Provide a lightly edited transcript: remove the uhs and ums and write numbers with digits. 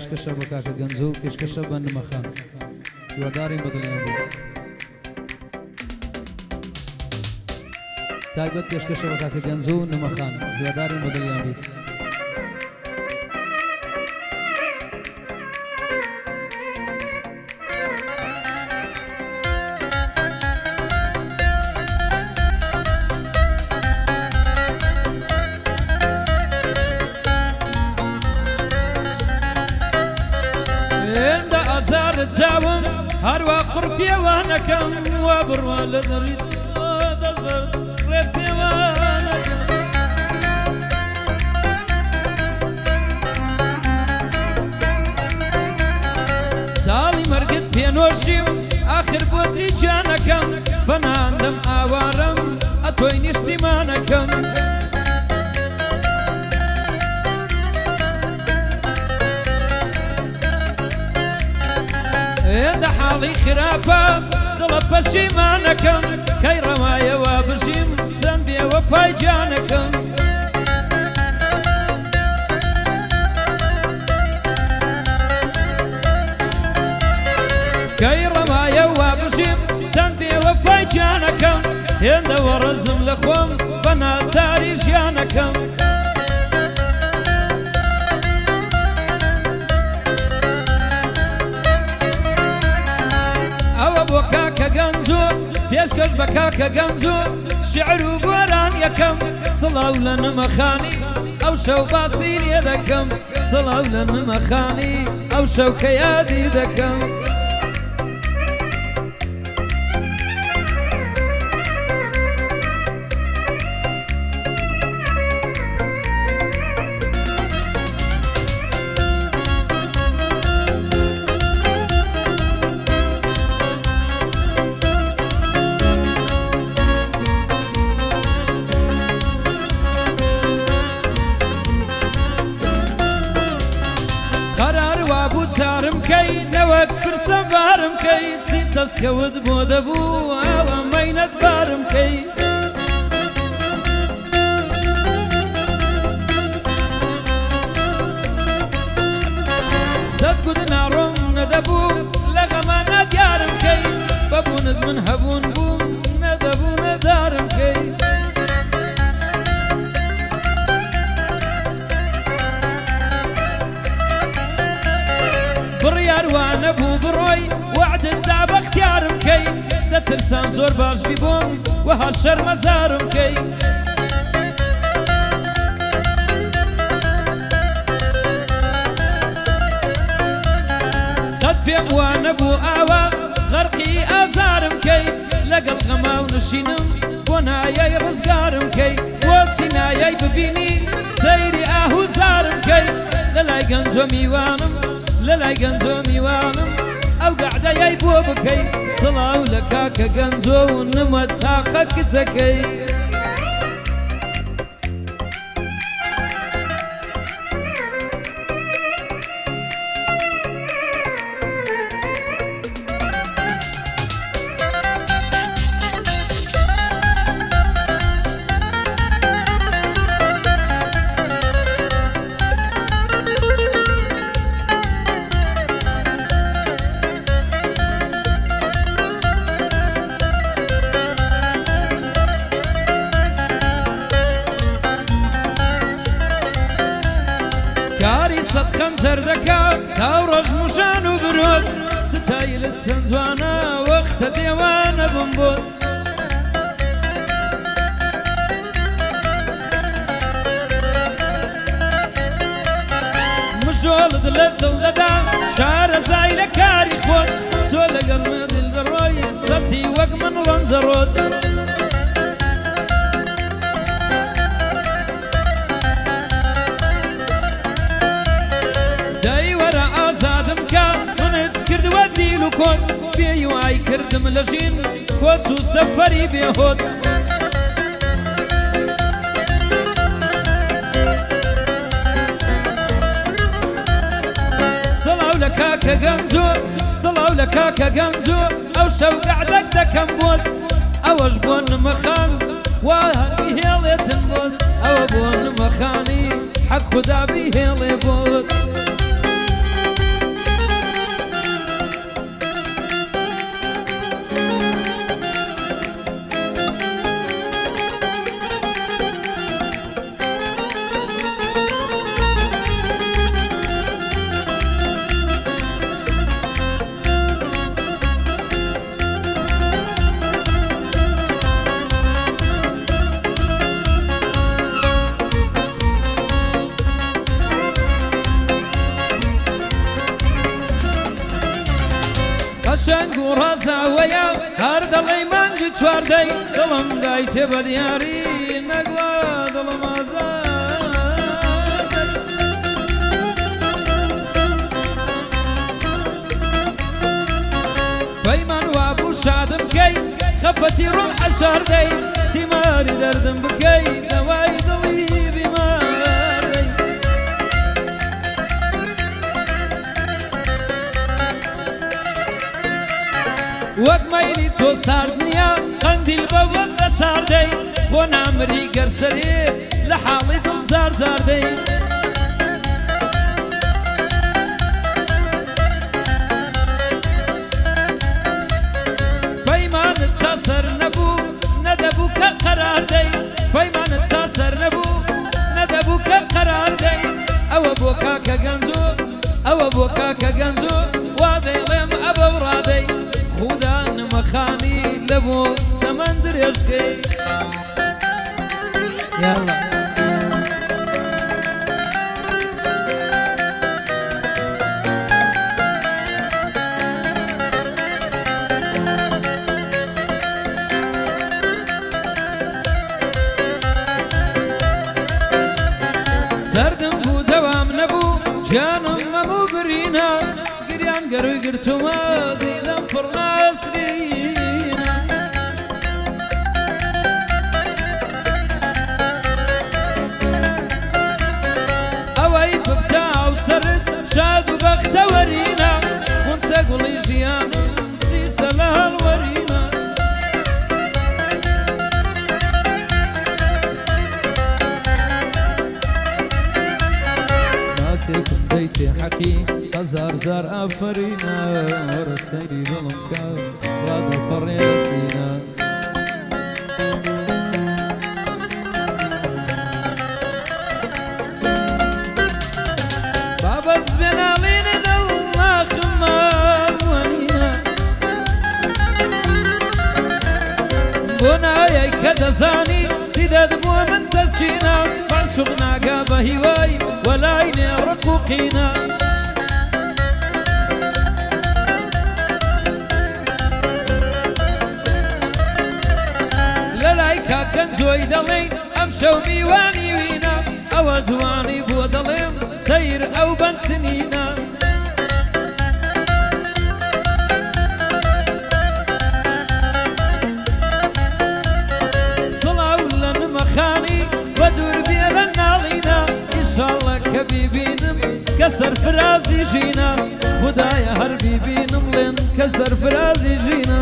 پێشکەشە بە کاکە گەنجۆ و پێشکەشە بە نمەخان هیوادارین بەدڵیان بێ تایبەت پێشکەشە بە کاکە گەنجۆ و نمەخان هیوادارین بەدڵیان بێ داوم هەروە قڕپێوانەکەم وا بڕوا لە دەڕیت دەست بە ڕێت پێوانەکەم تاڵی مەرگت پێنۆشی و ئاخر بۆچی جانەکەم بەناندەم ئاوارەم ئەتۆی نیشتیمانەکەم هێندە حاڵی خراپە دڵە پەشیمانەکەم کەی ڕەوایەوە بژیم چەند بێوە پای جانەکەم کەی ڕەوایەوە بژیم چەند بێوە پای جانەکەم هێندەوە ڕزم لە خۆم بە ناچاری ژیانەکەم بۆ کاکە گەنجۆ پێشکەش بە کاکە گەنجۆ شیعر و گۆران یەکەم سڵاو لە نمەخانی ئەو شەو باسی لێ دەکەم سڵاو لە نمەخانی ئەو شەو کە یادی دەکەم چارم کەی نەوەک پرسە بارم کەی چی دەستکەوت بۆ دەبوو ئەوە مەینەت بارم کەی دەتگوت ناڕۆم نەدەبوو لە غەمانە دیارم کەی بەبوونت من هەبوون بووم نەدەبوو نەدارم کەی بڕیاروانە بوو بڕۆی وعدت دا بەختیارم کەی دەترسام زۆر باش بیبۆم وەها شەرمەزارم کەی قەت پێم وانە بوو ئاوا غەرقی ئازارم کەی لەگەڵ غەما و نشینم بۆ نایەی ڕزگارم کەی بۆچی نایەی ببینی سەیری ئاهوزارم کەی لەلای گەنجۆ میوانم لەلای گەنجۆ میوانم ئەو گەعدەیەی بۆ بکەی سڵاو لە کاکە گەنجۆ و نمە تاقە کچەکەی کاری سەد خەنجەر دەکات چاوڕەش موژان و برۆت ستایلت چەند جوانە وەختە دێوانە بم بۆت مژۆڵت لە دڵ دەدا شارەزای لە کاری خۆت تۆ لەگەڵ من دڵ دەڕۆی سەتی وەک من ڕەنجەڕۆت ئازادم کە منت کردوە دیل و کۆت بێوای کردم لە ژین کۆچ و سەفەری بێهۆت سڵاو لە کاکە گەنجۆ سڵاو لە کاکە گەنجۆ ئەو شەو گەعدەک دەکەم بۆت ئەوەش بۆ نمەخان وا بهێڵێتن بۆت ئەوە بۆ نمەخانی حەق خودا بهێڵێ بۆت بەشەنگ و ڕازاوەیە هەر دەڵێی مانگی چواردەی دڵم دایتێ بە دیاری نەگوڵا دڵم ئازادەی پەیمان وابوو شادم بکەی خەفەتی ڕۆڵ حەشاردەی تیماری دەردم بکەی دەوای دڵی بیماردەی وەک مەیلی تۆ سارد نییە قەندیل بە وەک لە ساردەی خۆ نامری گەرسەرێ لە حاڵی دڵ جار جاردەی پەیمانت تا سەر نەبوو نەدەبوو کە قەراردەی پەیمانت تا سەر نەبوو نەدەبوو کە قەراردەی ئەوە بۆ کاکە گەنجۆ ئەوە بۆ کاکە گەنجۆ وا دەیڵێم ئەبە ڕادەی خودا نمەخانی لە بۆ چەمەن درێژکەی یاڵا دەردم بوو دەوام نەبوو گیانم مەموو برینە گریان گەروی گرتومە دیدەم پڕ ناسرینە ئەوەی ببتا ئەو سەرت شاد و بەختەوەرینە خونچە گوڵی ژیانم سیسە لە هەڵوەرینە ناچێکم دەیتێ حەقی هەزار زار ئافرینە وەرە سەیری دڵم کە ڕادەپەڕێ لە سینە بابەت بێناڵێنە دڵ ناخمەوەنینە بۆ نایەی کە دەزانی دیدەت بووە من تەسچینە باشوق ناگا بە هیوای وەلای نێڕق و قینە لەلای کاکەنجۆی دەڵێین ئەم شەو میوانی وینە ئەوە جوانی بۆ دەڵێم سەیر ئەو بەنچنینە سڵاو لە نمەخانی بە دوور بێرە ناڵینە ئیشاڵڵە کە بیبینم کە سەرفرازی ژینە خودایە هەر بیبینم لێن کە سەرفرازی ژینە